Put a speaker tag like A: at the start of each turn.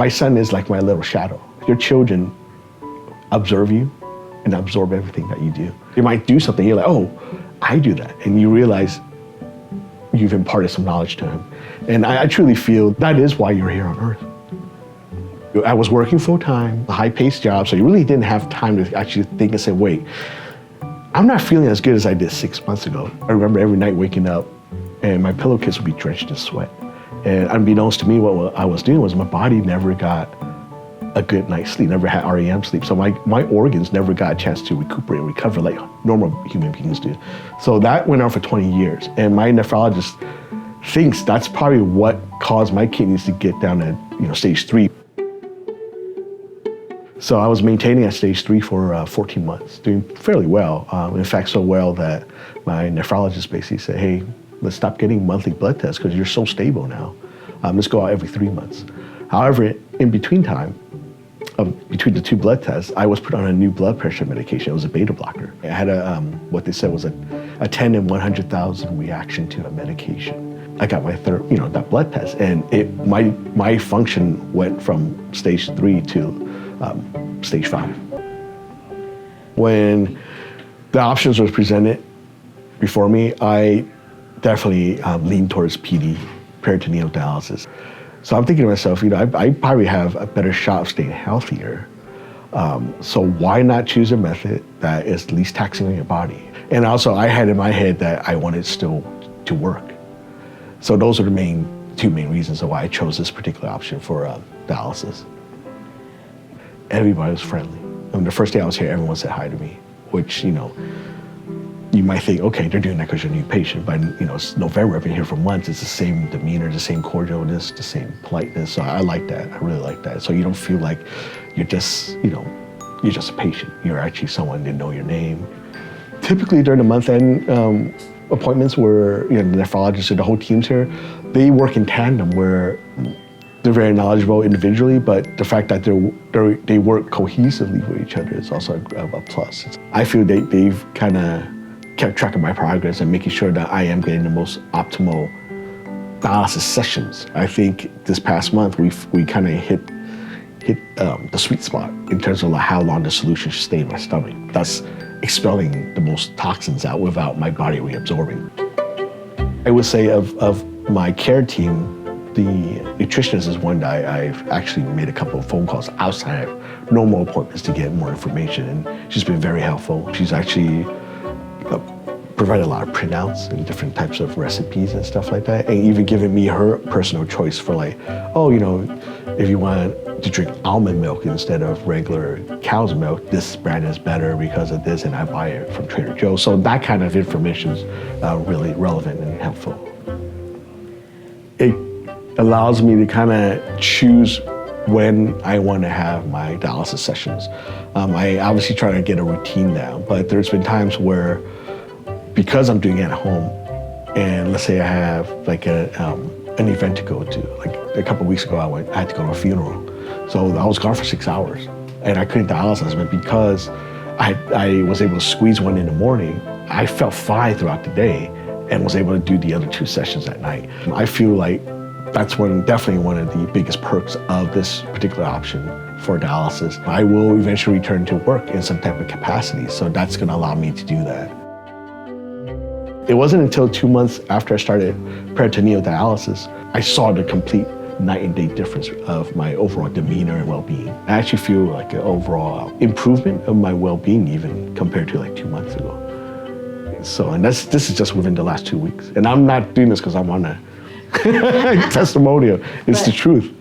A: My son is like my little shadow. Your children observe you and absorb everything that you do. You might do something, you're like, oh, I do that. And you realize you've imparted some knowledge to him. And I truly feel that is why you're here on earth. I was working full time, a high-paced job, so you really didn't have time to actually think and say, wait, I'm not feeling as good as I did 6 months ago. I remember every night waking up and my pillowcase would be drenched in sweat. And unbeknownst to me, what I was doing was my body never got a good night's sleep, never had REM sleep. So my organs never got a chance to recuperate and recover like normal human beings do. So that went on for 20 years. And my nephrologist thinks that's probably what caused my kidneys to get down to stage 3. So I was maintaining at stage 3 for 14 months, doing fairly well. In fact, so well that my nephrologist basically said, hey, let's stop getting monthly blood tests because you're so stable now. Let's go out every 3 months. However, in between time, between the 2 blood tests, I was put on a new blood pressure medication. It was a beta blocker. I had what they said was a 10 in 100,000 reaction to a medication. I got my third, that blood test, and my function went from stage 3 to stage 5. When the options were presented before me, I definitely leaned towards PD, peritoneal dialysis. So I'm thinking to myself, I probably have a better shot of staying healthier. So why not choose a method that is least taxing on your body? And also I had in my head that I wanted still to work. So those are the 2 main reasons why I chose this particular option for dialysis. Everybody was friendly. The first day I was here, everyone said hi to me, which, you might think, okay, they're doing that because you're a new patient, but it's November, I've been here for months, it's the same demeanor, the same cordialness, the same politeness, so I like that, I really like that. So you don't feel like you're just, you're just a patient, you're actually someone that know your name. Typically during the month-end appointments where, the nephrologist and the whole team's here, they work in tandem where they're very knowledgeable individually, but the fact that they work cohesively with each other is also a plus. I feel they've kind of kept track of my progress and making sure that I am getting the most optimal dialysis sessions. I think this past month we kind of hit the sweet spot in terms of how long the solution should stay in my stomach. That's expelling the most toxins out without my body reabsorbing. I would say of my care team, the nutritionist is one that I've actually made a couple of phone calls outside of normal appointments to get more information, and she's been very helpful. She's actually provided a lot of printouts and different types of recipes and stuff like that, and even given me her personal choice for if you want to drink almond milk instead of regular cow's milk, this brand is better because of this, and I buy it from Trader Joe's. So that kind of information is really relevant and helpful. It allows me to kind of choose when I want to have my dialysis sessions. I obviously try to get a routine down, but there's been times where, because I'm doing it at home, and let's say I have an event to go to. Like a couple of weeks ago, I had to go to a funeral. So I was gone for 6 hours, and I couldn't dialysis, but because I was able to squeeze one in the morning, I felt fine throughout the day and was able to do the other 2 sessions at night. I feel like that's definitely one of the biggest perks of this particular option for dialysis. I will eventually return to work in some type of capacity, so that's gonna allow me to do that. It wasn't until 2 months after I started peritoneal dialysis, I saw the complete night and day difference of my overall demeanor and well-being. I actually feel like an overall improvement of my well-being even compared to 2 months ago. So, and this is just within the last 2 weeks. And I'm not doing this because I want to testimonial. It's the truth.